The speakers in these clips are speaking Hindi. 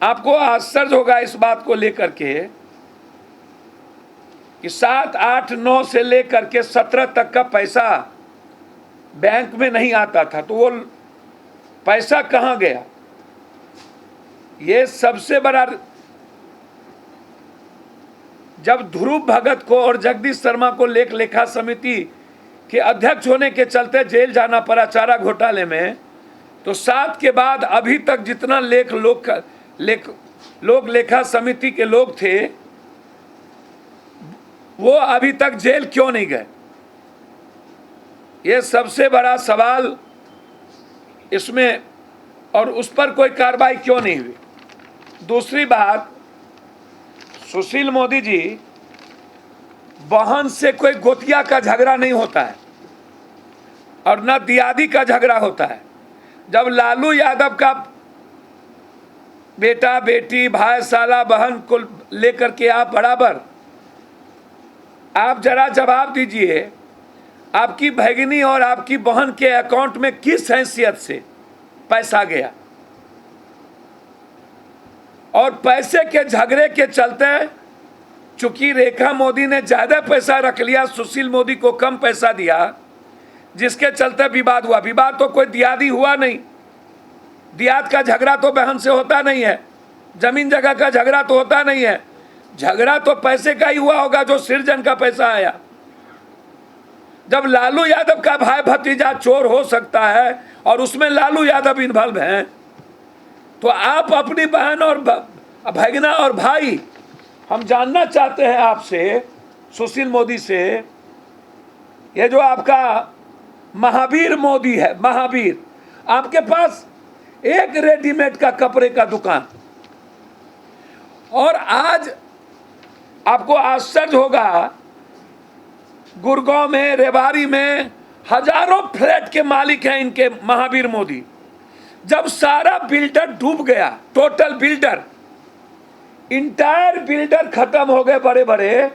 आपको आश्चर्य होगा इस बात को लेकर के कि 7, 8, 9 से लेकर के 17 तक का पैसा बैंक में नहीं आता था, तो वो पैसा कहां गया? ये सबसे बड़ा, जब ध्रुव भगत को और जगदीश शर्मा को लेखा समिति के अध्यक्ष होने के चलते जेल जाना पड़ा चारा घोटाले में, तो 7 के बाद अभी तक जितना लोक लेखा समिति के लोग थे वो अभी तक जेल क्यों नहीं गए? ये सबसे बड़ा सवाल इसमें, और उस पर कोई कार्रवाई क्यों नहीं हुई? दूसरी बात, सुशील मोदी जी, बहन से कोई गोतिया का झगड़ा नहीं होता है और न दियादी का झगड़ा होता है। जब लालू यादव का बेटा बेटी भाई साला बहन को लेकर के आप बराबर, आप जरा जवाब दीजिए, आपकी भगिनी और आपकी बहन के अकाउंट में किस हैसियत से पैसा गया? और पैसे के झगड़े के चलते चूंकि रेखा मोदी ने ज्यादा पैसा रख लिया, सुशील मोदी को कम पैसा दिया, जिसके चलते विवाद हुआ। विवाद तो कोई दियादी हुआ नहीं, दियाद का झगड़ा तो बहन से होता नहीं है, जमीन जगह का झगड़ा तो होता नहीं है, झगड़ा तो पैसे का ही हुआ होगा जो सृजन का पैसा आया। जब लालू यादव का भाई भतीजा चोर हो सकता है और उसमें लालू यादव इन्वॉल्व हैं, तो आप अपनी बहन और भगना और भाई, हम जानना चाहते हैं आपसे, सुशील मोदी से, ये जो आपका महावीर मोदी है, महावीर, आपके पास एक रेडीमेड का कपड़े का दुकान, और आज आपको आश्चर्य होगा गुड़गांव में, रेवाड़ी में हजारों फ्लैट के मालिक हैं इनके महावीर मोदी। जब सारा बिल्डर डूब गया, टोटल बिल्डर, इंटायर बिल्डर खत्म हो गए बड़े बड़े,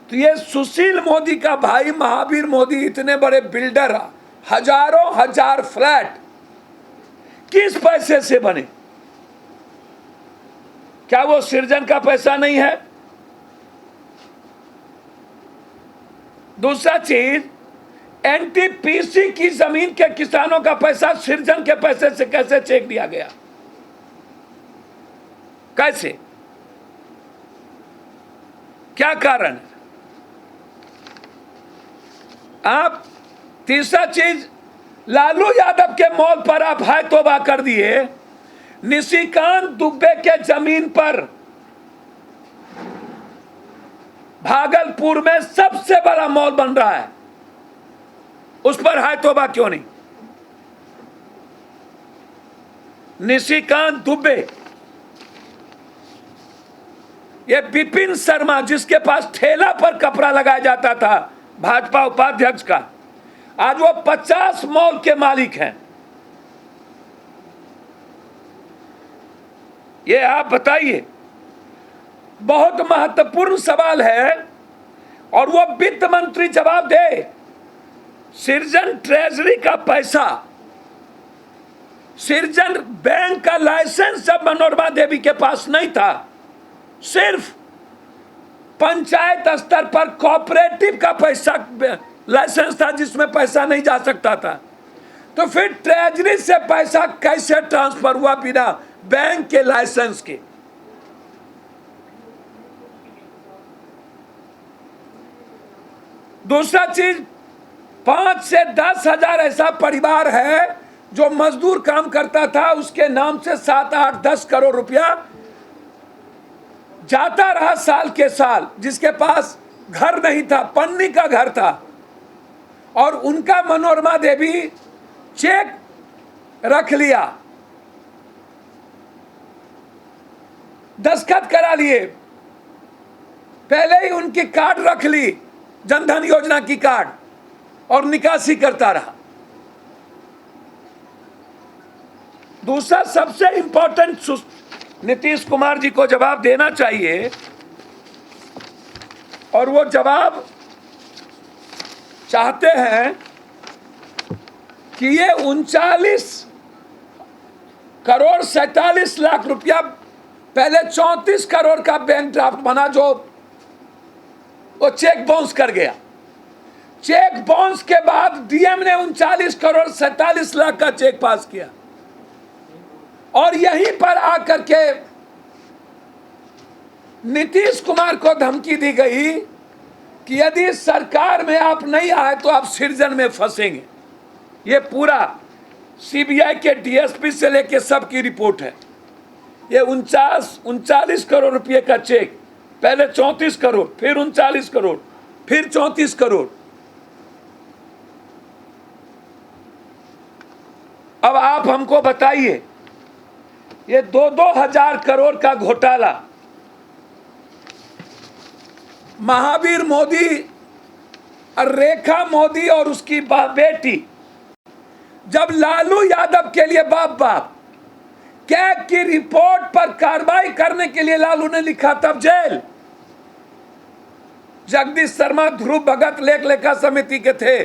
तो ये सुशील मोदी का भाई महावीर मोदी इतने बड़े बिल्डर, हजारों हजार फ्लैट किस पैसे से बने? क्या वो सृजन का पैसा नहीं है? दूसरा चीज, एनटीपीसी की जमीन के किसानों का पैसा सृजन के पैसे से कैसे चेक दिया गया? कैसे? क्या कारण है? आप तीसरा चीज, लालू यादव के मॉल पर आप हाय तौबा कर दिए। निशिकांत दुबे के जमीन पर भागलपुर में सबसे बड़ा मॉल बन रहा है, उस पर हाय तौबा क्यों नहीं? निशिकांत दुबे, ये विपिन शर्मा जिसके पास ठेला पर कपड़ा लगाया जाता था भाजपा उपाध्यक्ष का, आज वो 50 मॉल के मालिक हैं। ये आप बताइए, बहुत महत्वपूर्ण सवाल है और वो वित्त मंत्री जवाब दे। सृजन ट्रेजरी का पैसा, सृजन बैंक का लाइसेंस जब मनोरमा देवी के पास नहीं था, सिर्फ पंचायत स्तर पर कोऑपरेटिव का पैसा लाइसेंस था जिसमें पैसा नहीं जा सकता था, तो फिर ट्रेजरी से पैसा कैसे ट्रांसफर हुआ बिना बैंक के लाइसेंस के? दूसरा चीज, 5 से 10 हजार ऐसा परिवार है जो मजदूर काम करता था, उसके नाम से 7, 8, 10 करोड़ रुपया जाता रहा साल के साल, जिसके पास घर नहीं था, पन्नी का घर था, और उनका मनोरमा देवी चेक रख लिया, दस्तखत करा लिए, पहले ही उनकी कार्ड रख ली, जनधन योजना की कार्ड, और निकासी करता रहा। दूसरा सबसे इंपॉर्टेंट, नीतीश कुमार जी को जवाब देना चाहिए, और वो जवाब चाहते हैं कि ये 39 करोड़ 47 लाख रुपया पहले 34 करोड़ का बैंक ड्राफ्ट बना, जो वो चेक बाउंस कर गया। चेक बाउंस के बाद डीएम ने 39 करोड़ 47 लाख का चेक पास किया, और यहीं पर आकर के नीतीश कुमार को धमकी दी गई कि यदि सरकार में आप नहीं आए तो आप सृजन में फंसेंगे। ये पूरा सीबीआई के डीएसपी से लेके सबकी रिपोर्ट है। ये 39 करोड़ रुपए का चेक, पहले 34 करोड़, फिर 39 करोड़, फिर 34 करोड़। अब आप हमको बताइए, ये 2,000 करोड़ का घोटाला महावीर मोदी और रेखा मोदी और उसकी बेटी, जब लालू यादव के लिए बाप कैग की रिपोर्ट पर कार्रवाई करने के लिए लालू ने लिखा, तब जेल। जगदीश शर्मा, ध्रुव भगत लेखा समिति के थे।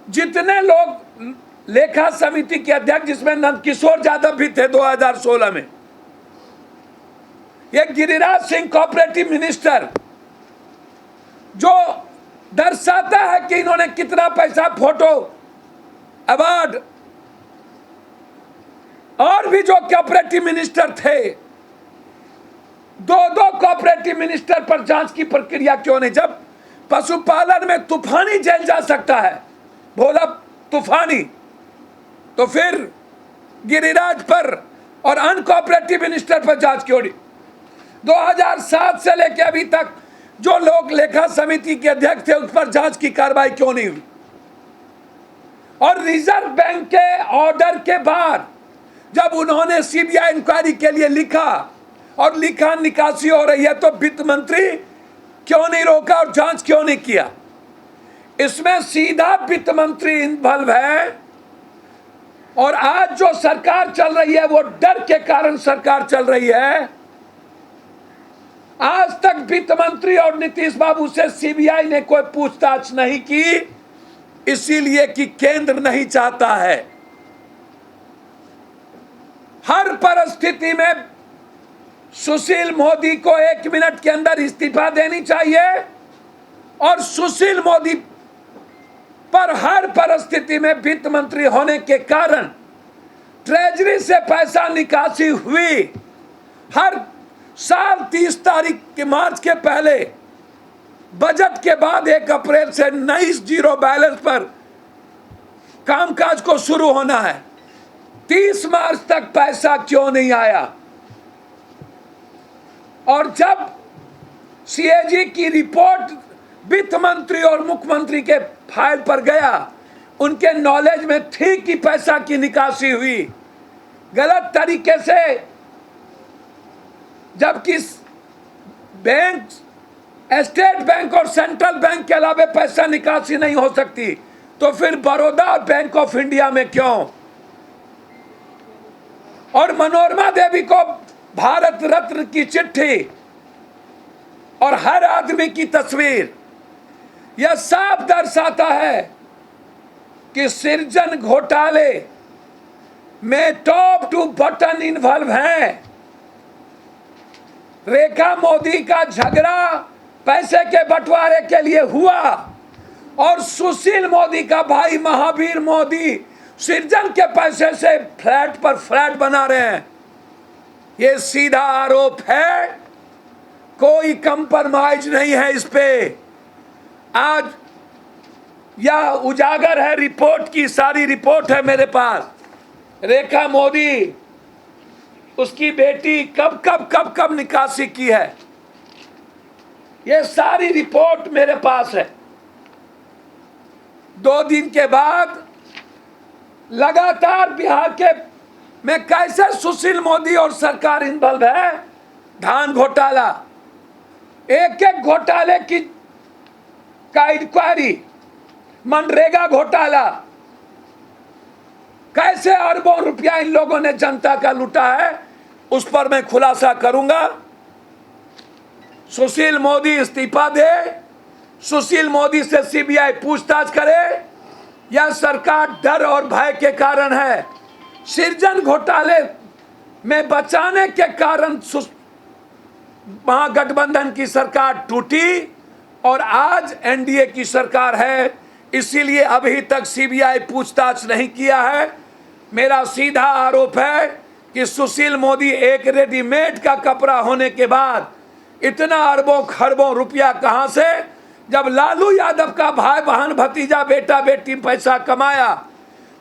जितने लोग लेखा समिति के अध्यक्ष, जिसमें नंदकिशोर यादव भी थे 2016 में, ये गिरिराज सिंह कोऑपरेटिव मिनिस्टर, जो दर्शाता है कि इन्होंने कितना पैसा, फोटो, अवार्ड, और भी जो कोऑपरेटिव मिनिस्टर थे, दो कोऑपरेटिव मिनिस्टर पर जांच की प्रक्रिया क्यों नहीं? जब पशुपालन में तूफानी जेल जा सकता है, भोला तूफानी, तो फिर गिरिराज पर और अनकोऑपरेटिव मिनिस्टर पर जांच क्यों नहीं? 2007 से लेकर अभी तक जो लोग लेखा समिति के अध्यक्ष थे, उस पर जांच की कार्रवाई क्यों नहीं हुई? और रिजर्व बैंक के ऑर्डर के बाद जब उन्होंने सीबीआई इंक्वायरी के लिए लिखा, और लिखा निकासी हो रही है, तो वित्त मंत्री क्यों नहीं रोका और जांच क्यों नहीं किया? इसमें सीधा वित्त मंत्री इन्वॉल्व है। और आज जो सरकार चल रही है, वो डर के कारण सरकार चल रही है। आज तक वित्त मंत्री और नीतीश बाबू से सीबीआई ने कोई पूछताछ नहीं की, इसीलिए कि केंद्र नहीं चाहता है। हर परिस्थिति में सुशील मोदी को 1 मिनट के अंदर इस्तीफा देनी चाहिए, और सुशील मोदी पर हर परिस्थिति में वित्त मंत्री होने के कारण ट्रेजरी से पैसा निकासी हुई। हर साल 30 तारीख के मार्च के पहले, बजट के बाद 1 अप्रैल से नई जीरो बैलेंस पर कामकाज को शुरू होना है। 30 मार्च तक पैसा क्यों नहीं आया? और जब सीएजी की रिपोर्ट वित्त मंत्री और मुख्यमंत्री के फाइल पर गया, उनके नॉलेज में थी कि पैसा की निकासी हुई गलत तरीके से, जबकि बैंक, स्टेट बैंक और सेंट्रल बैंक के अलावा पैसा निकासी नहीं हो सकती, तो फिर बड़ौदा और बैंक ऑफ इंडिया में क्यों? और मनोरमा देवी को भारत रत्न की चिट्ठी और हर आदमी की तस्वीर, यह साफ दर्शाता है कि सृजन घोटाले में टॉप टू बटन इन्वॉल्व हैं। रेखा मोदी का झगड़ा पैसे के बंटवारे के लिए हुआ, और सुशील मोदी का भाई महावीर मोदी सृजन के पैसे से फ्लैट पर फ्लैट बना रहे हैं। ये सीधा आरोप है, कोई कंप्रोमाइज नहीं है इस पे। आज यह उजागर है, रिपोर्ट की सारी रिपोर्ट है मेरे पास। रेखा मोदी, उसकी बेटी कब निकासी की है, ये सारी रिपोर्ट मेरे पास है। 2 दिन के बाद लगातार बिहार के में कैसे सुशील मोदी और सरकार इन्वॉल्व है। धान घोटाला, एक घोटाले की इंक्वायरी, मनरेगा घोटाला, कैसे अरबों रुपया इन लोगों ने जनता का लूटा है, उस पर मैं खुलासा करूंगा। सुशील मोदी इस्तीफा दे, सुशील मोदी से सीबीआई पूछताछ करे, यह सरकार डर और भय के कारण है। सृजन घोटाले में बचाने के कारण महागठबंधन की सरकार टूटी और आज एनडीए की सरकार है, इसीलिए अभी तक सीबीआई पूछताछ नहीं किया है। मेरा सीधा आरोप है कि सुशील मोदी एक रेडीमेड का कपड़ा होने के बाद इतना अरबों खरबों रुपया कहां से, जब लालू यादव का भाई बहन भतीजा बेटा बेटी पैसा कमाया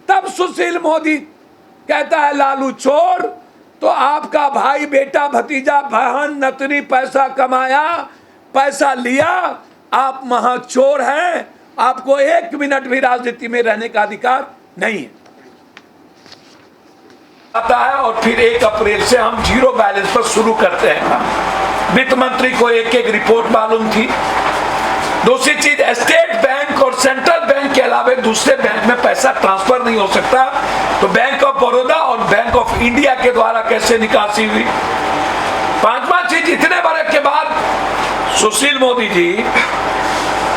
तब सुशील मोदी कहता है लालू चोर, तो आपका भाई बेटा भतीजा बहन नतनी पैसा कमाया, पैसा लिया, आप महाचोर हैं, आपको 1 मिनट भी राजनीति में रहने का अधिकार नहीं है आता है। और फिर 1 अप्रैल से हम जीरो बैलेंस पर शुरू करते हैं। वित्त मंत्री को एक रिपोर्ट मालूम थी। दूसरी चीज, स्टेट बैंक और सेंट्रल बैंक के अलावा दूसरे बैंक में पैसा ट्रांसफर नहीं हो सकता, तो बैंक ऑफ बड़ौदा और बैंक ऑफ इंडिया के द्वारा कैसे निकासी हुई। 5वां चीज, इतने बड़े के बाद सुशील मोदी जी,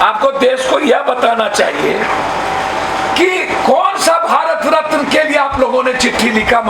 आपको देश को यह बताना चाहिए कि कौन सा भारत रत्न के लिए आप लोगों ने चिट्ठी लिखा।